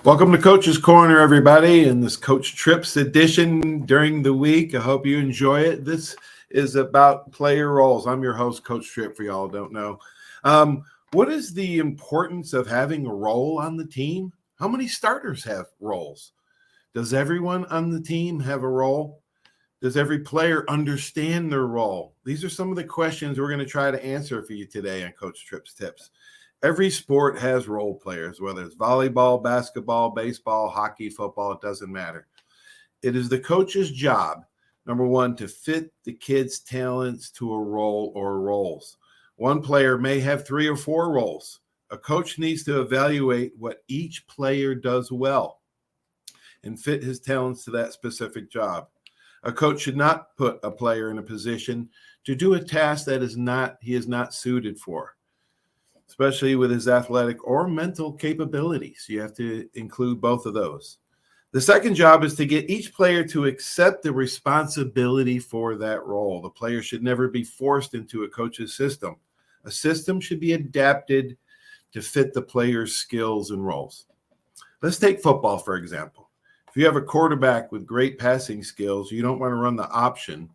Welcome to Coach's Corner, everybody, in this Coach Trips edition during the week. I hope you enjoy it. This is about player roles. I'm your host, Coach Tripp, for y'all who don't know. What is the importance of having a role on the team? How many starters have roles? Does everyone on the team have a role? Does every player understand their role? These are some of the questions we're going to try to answer for you today on Coach Trips Tips. Every sport has role players, whether it's volleyball, basketball, baseball, hockey, football, it doesn't matter. It is the coach's job, number one, to fit the kid's talents to a role or roles. One player may have 3 or 4 roles. A coach needs to evaluate what each player does well and fit his talents to that specific job. A coach should not put a player in a position to do a task that he is not suited for, especially with his athletic or mental capabilities. You have to include both of those. The second job is to get each player to accept the responsibility for that role. The player should never be forced into a coach's system. A system should be adapted to fit the player's skills and roles. Let's take football, for example. If you have a quarterback with great passing skills, you don't want to run the option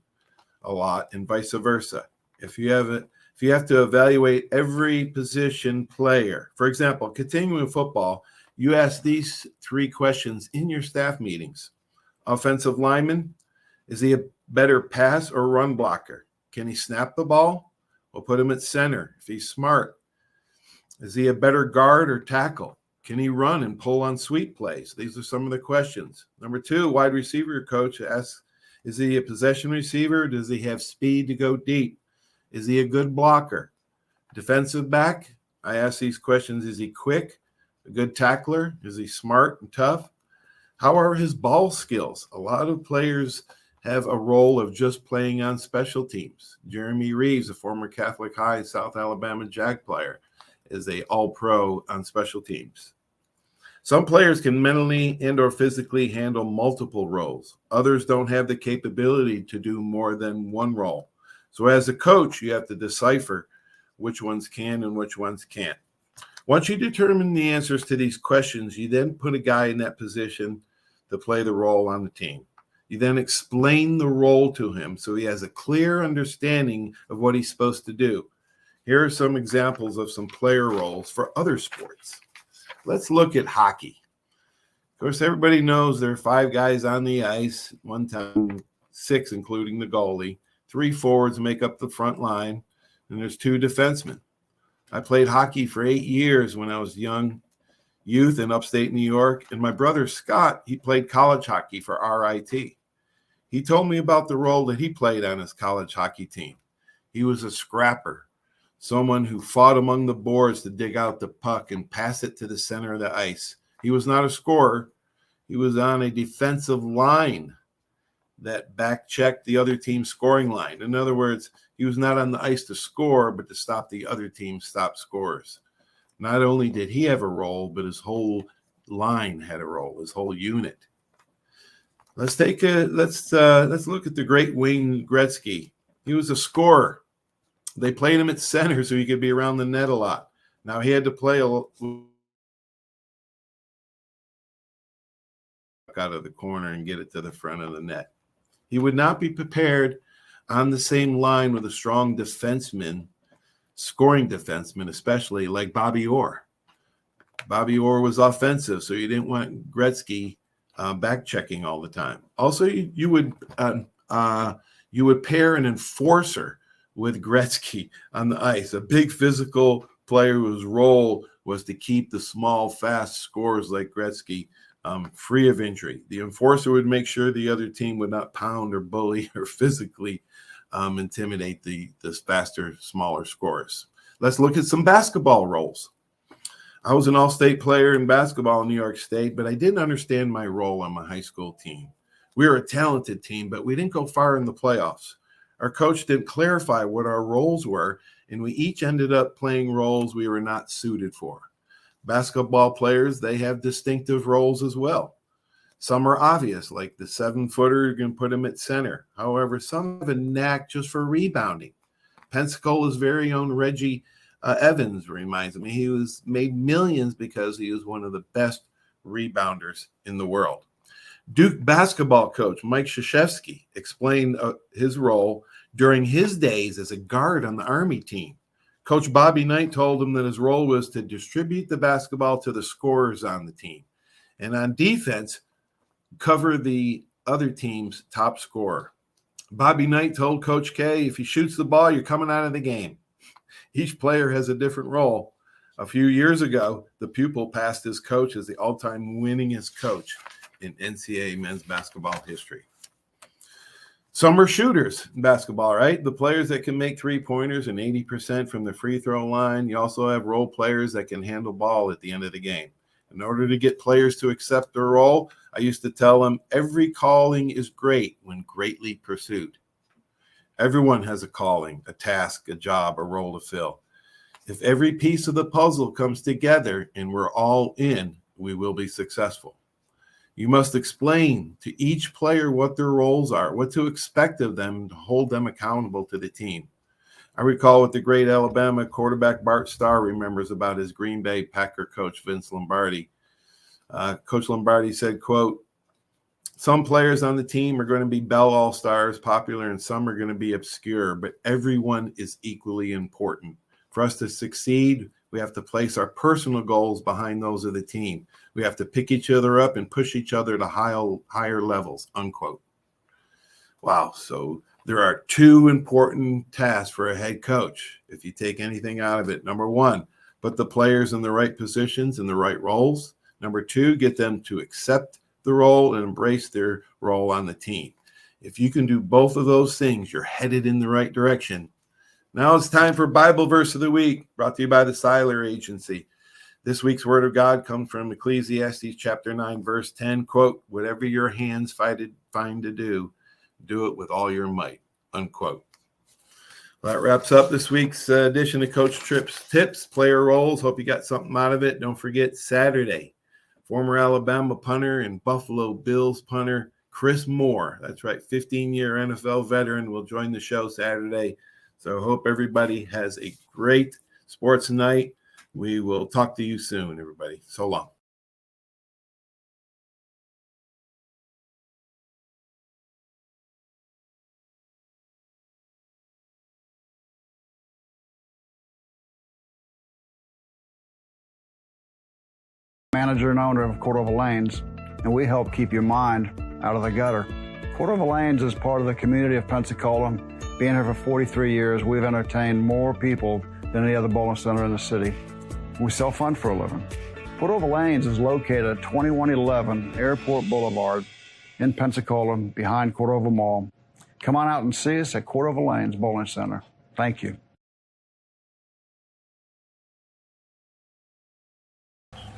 a lot, and vice versa. If you have to evaluate every position player, for example, continuing football, you ask these 3 questions in your staff meetings. Offensive lineman, is he a better pass or run blocker? Can he snap the ball? We'll put him at center if he's smart. Is he a better guard or tackle? Can he run and pull on sweep plays? These are some of the questions. Number 2, wide receiver coach asks, is he a possession receiver? Does he have speed to go deep? Is he a good blocker? Defensive back, I ask these questions. Is he quick? A good tackler? Is he smart and tough? How are his ball skills? A lot of players have a role of just playing on special teams. Jeremy Reeves, a former Catholic High South Alabama Jag player, is a all-pro on special teams. Some players can mentally and or physically handle multiple roles. Others don't have the capability to do more than one role. So as a coach, you have to decipher which ones can and which ones can't. Once you determine the answers to these questions, you then put a guy in that position to play the role on the team. You then explain the role to him so he has a clear understanding of what he's supposed to do. Here are some examples of some player roles for other sports. Let's look at hockey. Of course, everybody knows there are 5 guys on the ice, one time 6, including the goalie. 3 forwards make up the front line, and there's 2 defensemen. I played hockey for 8 years when I was young youth in upstate New York, and my brother Scott, he played college hockey for RIT. He told me about the role that he played on his college hockey team. He was a scrapper, someone who fought among the boards to dig out the puck and pass it to the center of the ice. He was not a scorer. He was on a defensive line that back-checked the other team's scoring line. In other words, he was not on the ice to score, but to stop the other team's top scorers. Not only did he have a role, but his whole line had a role, his whole unit. Let's look at the great Wayne Gretzky. He was a scorer. They played him at center so he could be around the net a lot. Now he had to play out of the corner and get it to the front of the net. He would not be prepared on the same line with a strong defenseman, scoring defenseman, especially like Bobby Orr. Bobby Orr was offensive, so you didn't want Gretzky back checking all the time. Also, you would pair an enforcer with Gretzky on the ice, a big physical player whose role was to keep the small, fast scorers like Gretzky free of injury. The enforcer would make sure the other team would not pound or bully or physically intimidate the faster, smaller scorers. Let's look at some basketball roles. I was an all-state player in basketball in New York State, but I didn't understand my role on my high school team. We were a talented team, but we didn't go far in the playoffs. Our coach didn't clarify what our roles were, and we each ended up playing roles we were not suited for. Basketball players, they have distinctive roles as well. Some are obvious, like the 7-footer, you can put him at center. However, some have a knack just for rebounding. Pensacola's very own Reggie Evans reminds me. He was made millions because he was one of the best rebounders in the world. Duke basketball coach Mike Krzyzewski explained his role during his days as a guard on the Army team. Coach Bobby Knight told him that his role was to distribute the basketball to the scorers on the team, and on defense, cover the other team's top scorer. Bobby Knight told Coach K, if he shoots the ball, you're coming out of the game. Each player has a different role. A few years ago, the pupil passed his coach as the all-time winningest coach in NCAA men's basketball history. Some are shooters in basketball, right? The players that can make three-pointers and 80% from the free throw line. You also have role players that can handle ball at the end of the game. In order to get players to accept their role, I used to tell them every calling is great when greatly pursued. Everyone has a calling, a task, a job, a role to fill. If every piece of the puzzle comes together and we're all in, we will be successful. You must explain to each player what their roles are, what to expect of them, to hold them accountable to the team. I recall what the great Alabama quarterback Bart Starr remembers about his Green Bay Packer coach Vince Lombardi. Coach Lombardi said, quote, some players on the team are going to be Bell All-Stars, popular, and some are going to be obscure, but everyone is equally important. For us to succeed, we have to place our personal goals behind those of the team. We have to pick each other up and push each other to higher levels, unquote. Wow. So there are two important tasks for a head coach. If you take anything out of it, number one, put the players in the right positions and the right roles. Number two, get them to accept the role and embrace their role on the team. If you can do both of those things, you're headed in the right direction. Now it's time for Bible Verse of the Week, brought to you by the Seiler Agency. This week's Word of God comes from Ecclesiastes chapter 9, verse 10, quote, whatever your hands find to do, do it with all your might, unquote. Well, that wraps up this week's edition of Coach Tripp's Tips, Player Roles. Hope you got something out of it. Don't forget Saturday, former Alabama punter and Buffalo Bills punter Chris Moore, that's right, 15-year NFL veteran, will join the show Saturday. So I hope everybody has a great sports night. We will talk to you soon, everybody. So long. Manager and owner of Cordova Lanes, and we help keep your mind out of the gutter. Cordova Lanes is part of the community of Pensacola. Being here for 43 years, we've entertained more people than any other bowling center in the city. We sell fun for a living. Cordova Lanes is located at 2111 Airport Boulevard in Pensacola, behind Cordova Mall. Come on out and see us at Cordova Lanes Bowling Center. Thank you.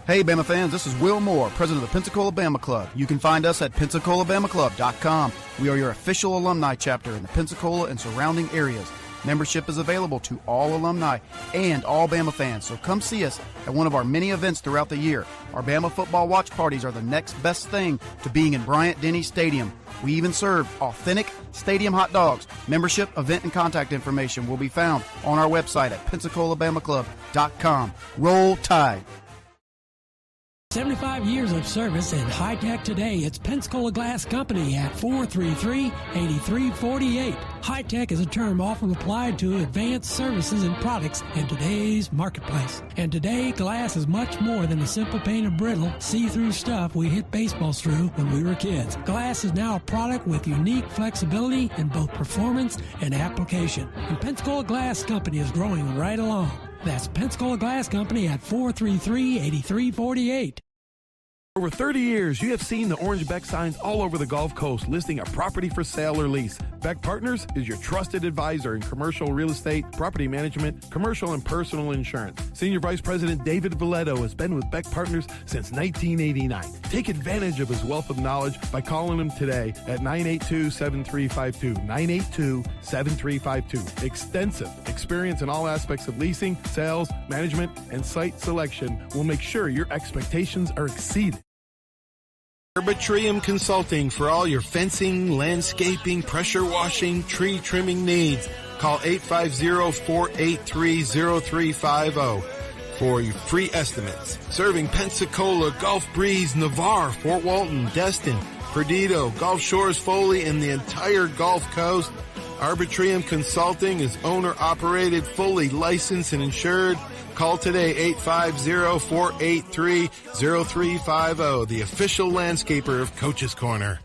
Hey, Bama fans, this is Will Moore, president of the Pensacola Bama Club. You can find us at PensacolaBamaClub.com. We are your official alumni chapter in the Pensacola and surrounding areas. Membership is available to all alumni and all Bama fans, so come see us at one of our many events throughout the year. Our Bama football watch parties are the next best thing to being in Bryant-Denny Stadium. We even serve authentic stadium hot dogs. Membership, event, and contact information will be found on our website at PensacolaBamaClub.com. Roll Tide. 75 years of service in high-tech today. It's Pensacola Glass Company at 433-8348. High-tech is a term often applied to advanced services and products in today's marketplace. And today, glass is much more than a simple pane of brittle, see-through stuff we hit baseballs through when we were kids. Glass is now a product with unique flexibility in both performance and application. And Pensacola Glass Company is growing right along. That's Pensacola Glass Company at 433-8348. Over 30 years, you have seen the orange Beck signs all over the Gulf Coast listing a property for sale or lease. Beck Partners is your trusted advisor in commercial real estate, property management, commercial and personal insurance. Senior Vice President David Valletto has been with Beck Partners since 1989. Take advantage of his wealth of knowledge by calling him today at 982-7352. 982-7352. Extensive experience in all aspects of leasing, sales, management, and site selection will make sure your expectations are exceeded. Herbatrium Consulting for all your fencing, landscaping, pressure washing, tree trimming needs. Call 850-483-0350. for your free estimates. Serving Pensacola, Gulf Breeze, Navarre, Fort Walton, Destin, Perdido, Gulf Shores, Foley, and the entire Gulf Coast. Arbitrium Consulting is owner-operated, fully licensed and insured. Call today, 850-483-0350, the official landscaper of Coach's Corner.